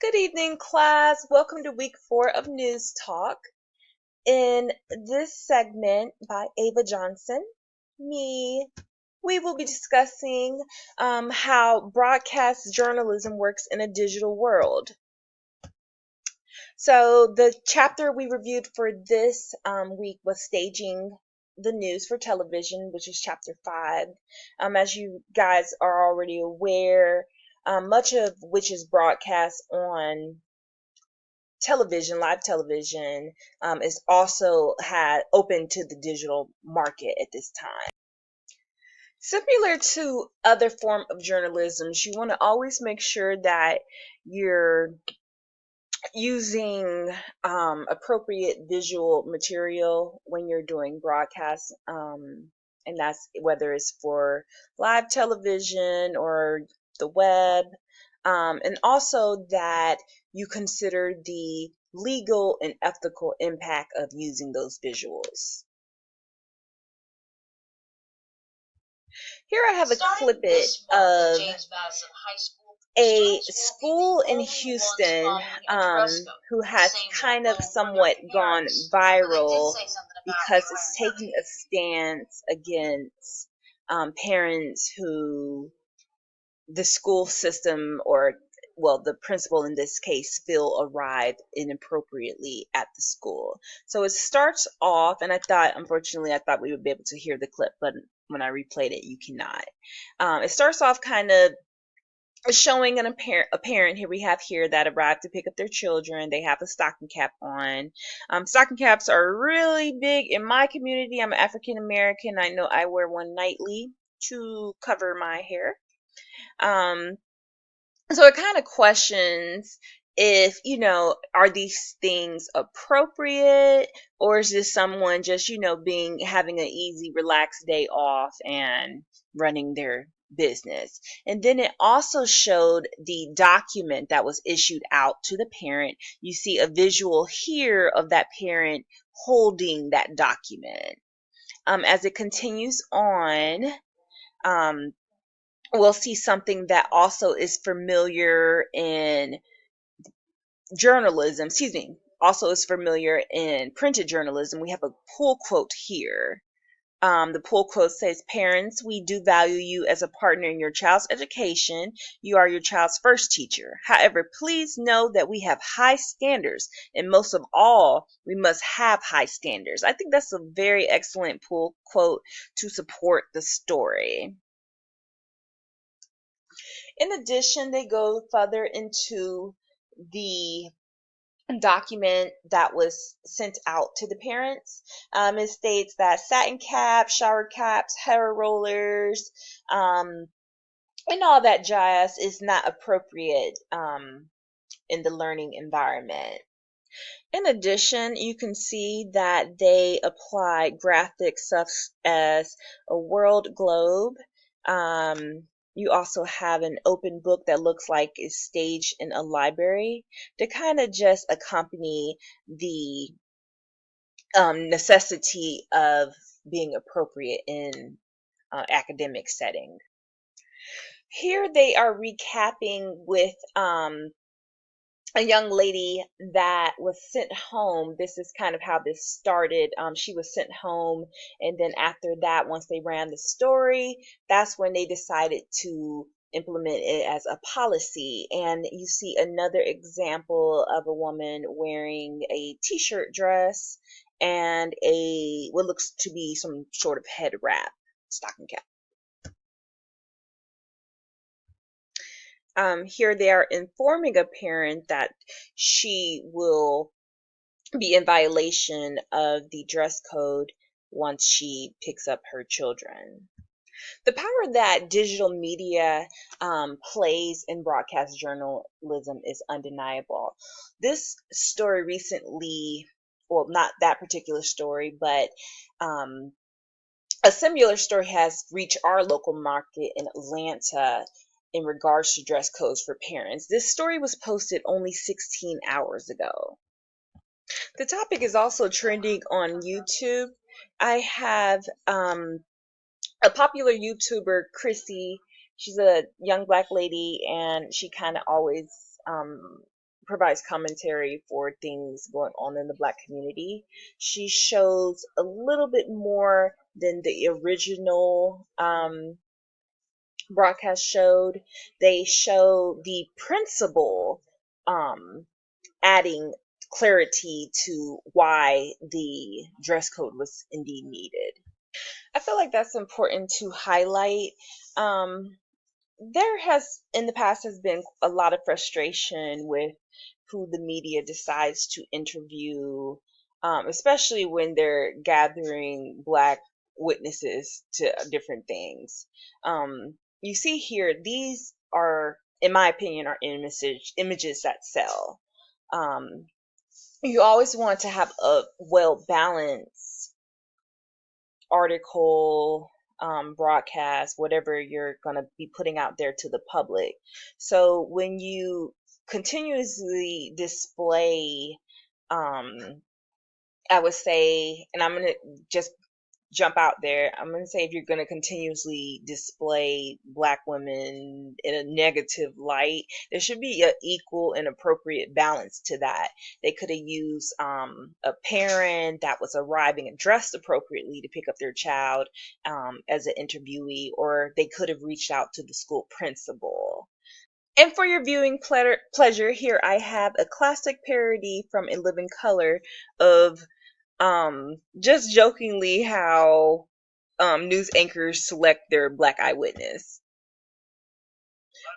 Good evening, class. Welcome to week 4 of News Talk. In this segment by Ava Johnson, me, we will be discussing how broadcast journalism works in a digital world. So, the chapter we reviewed for this week was Staging the News for Television, which is chapter 5. As you guys are already aware, much of which is broadcast on television, live television, is also had open to the digital market at this time. Similar to other form of journalism, you want to always make sure that you're using appropriate visual material when you're doing broadcasts, and that's whether it's for live television or the web, and also that you consider the legal and ethical impact of using those visuals. Here I have a clippet of a school in Houston who has kind of somewhat gone viral because it's taking a stance against parents who the school system or well, the principal in this case, feel arrived inappropriately at the school. So it starts off, and unfortunately, I thought we would be able to hear the clip, but when I replayed it, you cannot. It starts off kind of showing a parent here we have here that arrived to pick up their children. They have a stocking cap on. Stocking caps are really big in my community. I'm African American. I know I wear one nightly to cover my hair. So it kind of questions if, are these things appropriate, or is this someone just, having an easy, relaxed day off and running their business. And then it also showed the document that was issued out to the parent. You see a visual here of that parent holding that document. As it continues on, we'll see something that also is familiar in journalism, also is familiar in printed journalism. We have a pull quote here. The pull quote says, "Parents, we do value you as a partner in your child's education. You are your child's first teacher. However, please know that we have high standards, and most of all, we must have high standards." I think that's a very excellent pull quote to support the story. In addition, they go further into the document that was sent out to the parents. It states that satin caps, shower caps, hair rollers, and all that jazz is not appropriate in the learning environment. In addition, you can see that they apply graphics such as a world globe. You also have an open book that looks like it's staged in a library to kind of just accompany the necessity of being appropriate in academic setting. Here they are recapping with a young lady that was sent home. This is kind of how this started. She was sent home, and then after that, once they ran the story, that's when they decided to implement it as a policy. And you see another example of a woman wearing a t-shirt dress and a what looks to be some sort of head wrap, stocking cap. Here they are informing a parent that she will be in violation of the dress code once she picks up her children. The power that digital media plays in broadcast journalism is undeniable. This story recently, well, not that particular story, but a similar story has reached our local market in Atlanta in regards to dress codes for parents. This story was posted only 16 hours ago. The topic is also trending on YouTube. I have a popular YouTuber, Chrissy. She's a young black lady, and she kind of always provides commentary for things going on in the Black community. She shows a little bit more than the original broadcast showed. They show the principal um, adding clarity to why the dress code was indeed needed. I feel like that's important to highlight. Um, there has in the past has been a lot of frustration with who the media decides to interview, especially when they're gathering Black witnesses to different things. You see here, these are, in my opinion, are images that sell. Um, you always want to have a well balanced article, broadcast, whatever you're going to be putting out there to the public. So when you continuously display, I would say, and I'm going to just jump out there. I'm going to say if you're going to continuously display Black women in a negative light, there should be an equal and appropriate balance to that. They could have used a parent that was arriving and dressed appropriately to pick up their child as an interviewee, or they could have reached out to the school principal. And for your viewing pleasure, here I have a classic parody from In Living Color of just jokingly how news anchors select their Black eyewitness.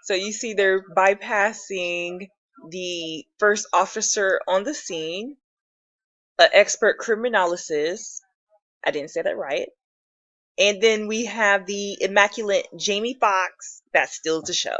So you see they're bypassing the first officer on the scene, an expert criminologist. I didn't say that right. And then we have the immaculate Jamie Foxx that steals the show.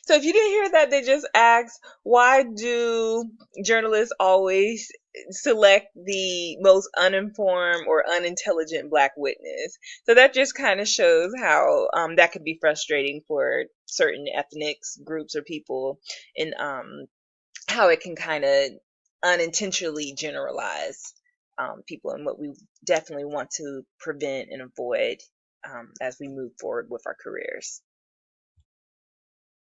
So if you didn't hear that, they just asked, why do journalists always select the most uninformed or unintelligent Black witness? So that just kind of shows how that could be frustrating for certain ethnic groups or people, and how it can kind of unintentionally generalize people, and what we definitely want to prevent and avoid as we move forward with our careers.